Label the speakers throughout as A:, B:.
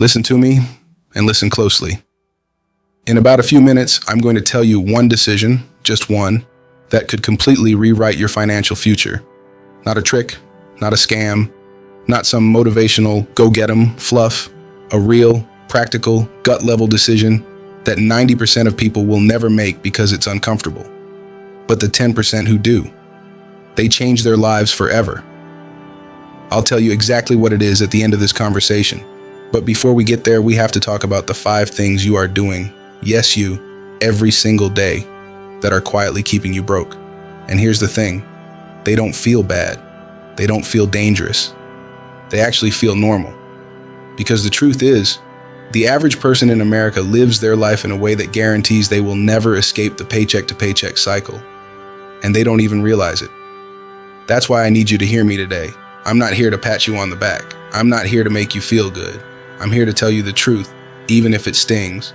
A: Listen to me and listen closely. In about a few minutes, I'm going to tell you one decision, just one, that could completely rewrite your financial future. Not a trick, not a scam, not some motivational go-get-'em fluff, a real, practical, gut-level decision that 90% of people will never make because it's uncomfortable. But the 10% who do, they change their lives forever. I'll tell you exactly what it is at the end of this conversation. But before we get there, we have to talk about the 5 things you are doing, yes you, every single day, that are quietly keeping you broke. And here's the thing, they don't feel bad. They don't feel dangerous. They actually feel normal. Because the truth is, the average person in America lives their life in a way that guarantees they will never escape the paycheck-to-paycheck cycle. And they don't even realize it. That's why I need you to hear me today. I'm not here to pat you on the back. I'm not here to make you feel good. I'm here to tell you the truth, even if it stings,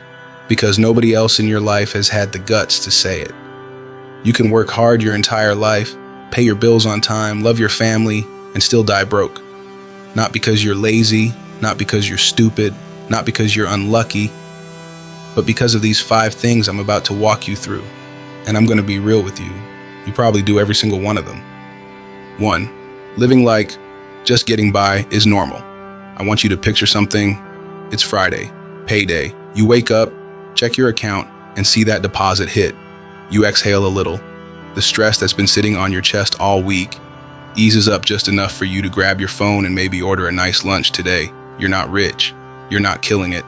A: because nobody else in your life has had the guts to say it. You can work hard your entire life, pay your bills on time, love your family, and still die broke. Not because you're lazy, not because you're stupid, not because you're unlucky, but because of these 5 things I'm about to walk you through. And I'm going to be real with you. You probably do every single one of them. 1. Living like just getting by is normal. I want you to picture something. It's Friday, payday. You wake up, check your account, and see that deposit hit. You exhale a little. The stress that's been sitting on your chest all week eases up just enough for you to grab your phone and maybe order a nice lunch today. You're not rich. You're not killing it.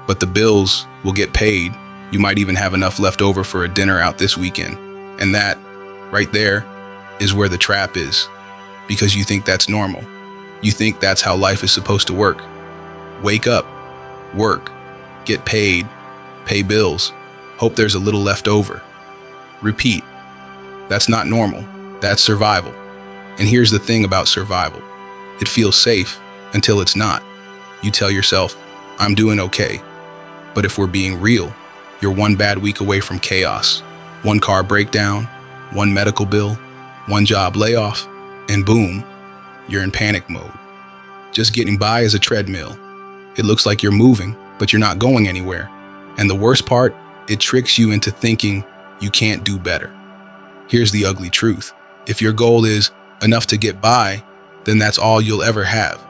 A: But the bills will get paid. You might even have enough left over for a dinner out this weekend. And that, right there, is where the trap is. Because you think that's normal. You think that's how life is supposed to work. Wake up, work, get paid, pay bills, hope there's a little left over. Repeat. That's not normal. That's survival. And here's the thing about survival. It feels safe until it's not. You tell yourself, I'm doing okay. But if we're being real, you're one bad week away from chaos. One car breakdown, one medical bill, one job layoff, and boom, you're in panic mode. Just getting by is a treadmill. It looks like you're moving, but you're not going anywhere. And the worst part, it tricks you into thinking you can't do better. Here's the ugly truth. If your goal is enough to get by, then that's all you'll ever have.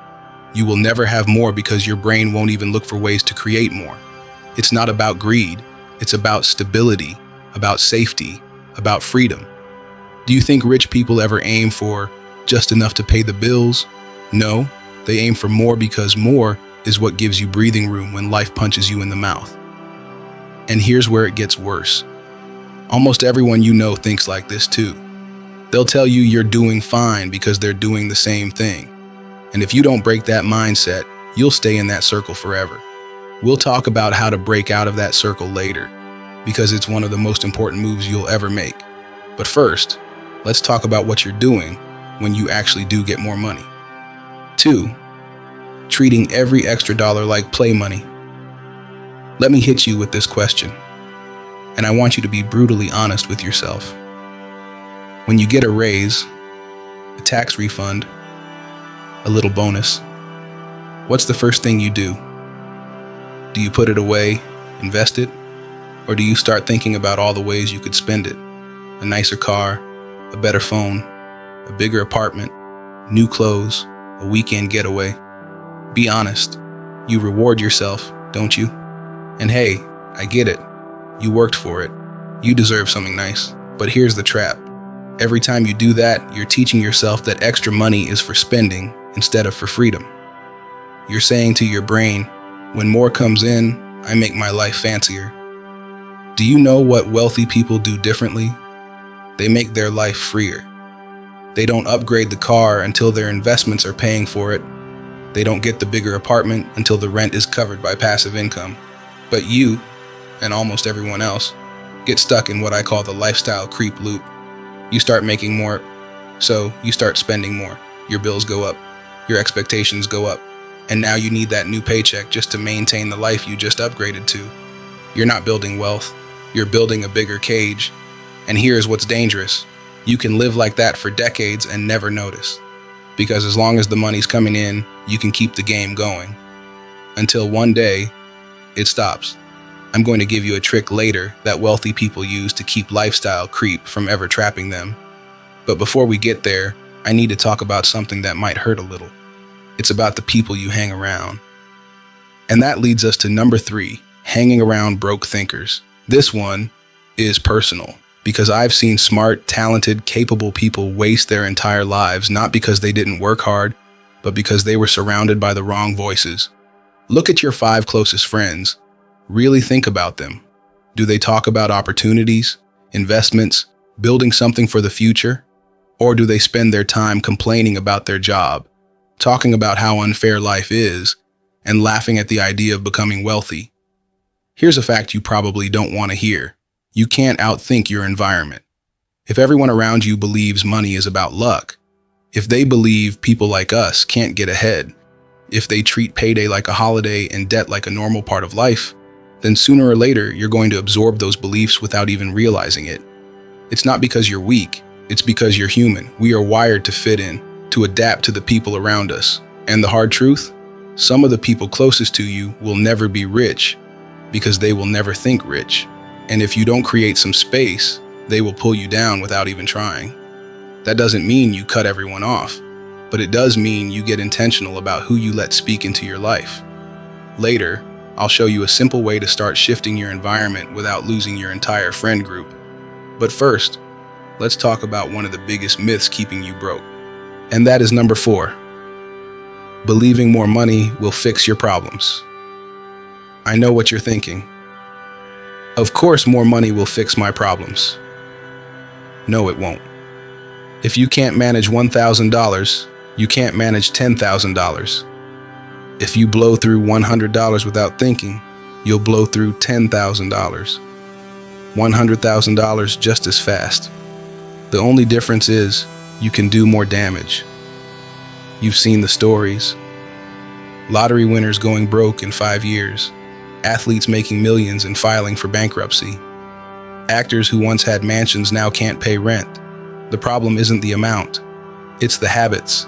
A: You will never have more because your brain won't even look for ways to create more. It's not about greed. It's about stability, about safety, about freedom. Do you think rich people ever aim for just enough to pay the bills? No, they aim for more because more is what gives you breathing room when life punches you in the mouth. And here's where it gets worse. Almost everyone you know thinks like this too. They'll tell you you're doing fine because they're doing the same thing. And if you don't break that mindset, you'll stay in that circle forever. We'll talk about how to break out of that circle later, because it's one of the most important moves you'll ever make. But first, let's talk about what you're doing when you actually do get more money. 2. Treating every extra dollar like play money. Let me hit you with this question, and I want you to be brutally honest with yourself. When you get a raise, a tax refund, a little bonus, what's the first thing you do? Do you put it away, invest it, or do you start thinking about all the ways you could spend it? A nicer car, a better phone, a bigger apartment, new clothes, a weekend getaway. Be honest. You reward yourself, don't you? And hey, I get it. You worked for it. You deserve something nice. But here's the trap. Every time you do that, you're teaching yourself that extra money is for spending instead of for freedom. You're saying to your brain, when more comes in, I make my life fancier. Do you know what wealthy people do differently? They make their life freer. They don't upgrade the car until their investments are paying for it. They don't get the bigger apartment until the rent is covered by passive income. But you, and almost everyone else, get stuck in what I call the lifestyle creep loop. You start making more, so you start spending more. Your bills go up, your expectations go up, and now you need that new paycheck just to maintain the life you just upgraded to. You're not building wealth, you're building a bigger cage. And here's what's dangerous. You can live like that for decades and never notice. Because as long as the money's coming in, you can keep the game going. until one day it stops. I'm going to give you a trick later that wealthy people use to keep lifestyle creep from ever trapping them. But before we get there, I need to talk about something that might hurt a little. It's about the people you hang around. And that leads us to number 3, hanging around broke thinkers. This one is personal because I've seen smart, talented, capable people waste their entire lives not because they didn't work hard, but because they were surrounded by the wrong voices. Look at your 5 closest friends. Really think about them. Do they talk about opportunities, investments, building something for the future? Or do they spend their time complaining about their job, talking about how unfair life is, and laughing at the idea of becoming wealthy? Here's a fact you probably don't want to hear. You can't outthink your environment. If everyone around you believes money is about luck, if they believe people like us can't get ahead, if they treat payday like a holiday and debt like a normal part of life, then sooner or later you're going to absorb those beliefs without even realizing it. It's not because you're weak, it's because you're human. We are wired to fit in, to adapt to the people around us. And the hard truth? Some of the people closest to you will never be rich because they will never think rich. And if you don't create some space, they will pull you down without even trying. That doesn't mean you cut everyone off, but it does mean you get intentional about who you let speak into your life. Later, I'll show you a simple way to start shifting your environment without losing your entire friend group. But first, let's talk about one of the biggest myths keeping you broke. And that is number 4. Believing more money will fix your problems. I know what you're thinking. Of course, more money will fix my problems. No, it won't. If you can't manage $1,000, you can't manage $10,000. If you blow through $100 without thinking, you'll blow through $10,000. $100,000 just as fast. The only difference is you can do more damage. You've seen the stories. Lottery winners going broke in 5 years. Athletes making millions and filing for bankruptcy. Actors who once had mansions now can't pay rent. The problem isn't the amount, it's the habits.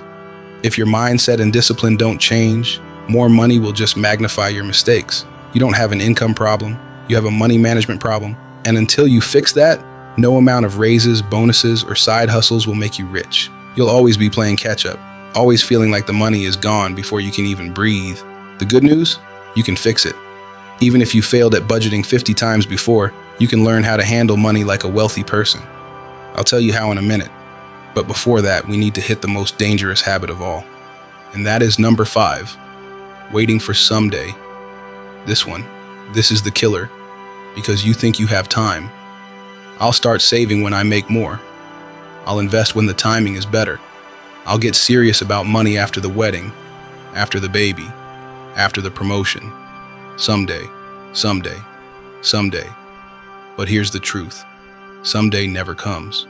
A: If your mindset and discipline don't change, more money will just magnify your mistakes. You don't have an income problem, you have a money management problem. And until you fix that, no amount of raises, bonuses, or side hustles will make you rich. You'll always be playing catch up, always feeling like the money is gone before you can even breathe. The good news? You can fix it. Even if you failed at budgeting 50 times before, you can learn how to handle money like a wealthy person. I'll tell you how in a minute. But before that, we need to hit the most dangerous habit of all. And that is number 5, waiting for someday. This is the killer, because you think you have time. I'll start saving when I make more. I'll invest when the timing is better. I'll get serious about money after the wedding, after the baby, after the promotion. Someday, someday, someday. But here's the truth. Someday never comes.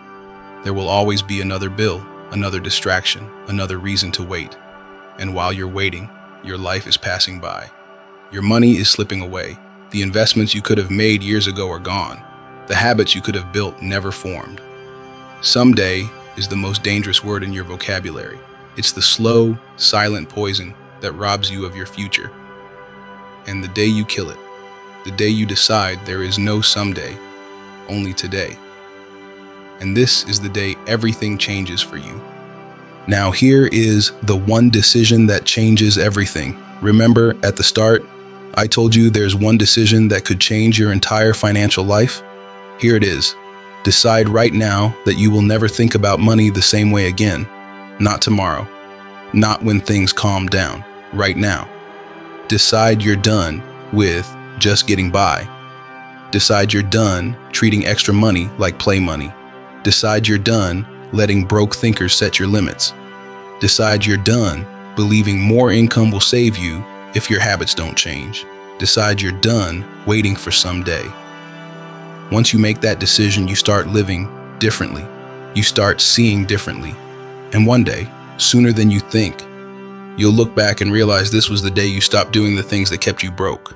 A: There will always be another bill, another distraction, another reason to wait. And while you're waiting, your life is passing by. Your money is slipping away. The investments you could have made years ago are gone. The habits you could have built never formed. Someday is the most dangerous word in your vocabulary. It's the slow, silent poison that robs you of your future. And the day you kill it, the day you decide there is no someday, only today. And this is the day everything changes for you. Now here is the one decision that changes everything. Remember at the start, I told you there's one decision that could change your entire financial life? Here it is. Decide right now that you will never think about money the same way again. Not tomorrow. Not when things calm down. Right now. Decide you're done with just getting by. Decide you're done treating extra money like play money. Decide you're done letting broke thinkers set your limits. Decide you're done believing more income will save you if your habits don't change. Decide you're done waiting for someday. Once you make that decision, you start living differently. You start seeing differently. And one day, sooner than you think, you'll look back and realize this was the day you stopped doing the things that kept you broke.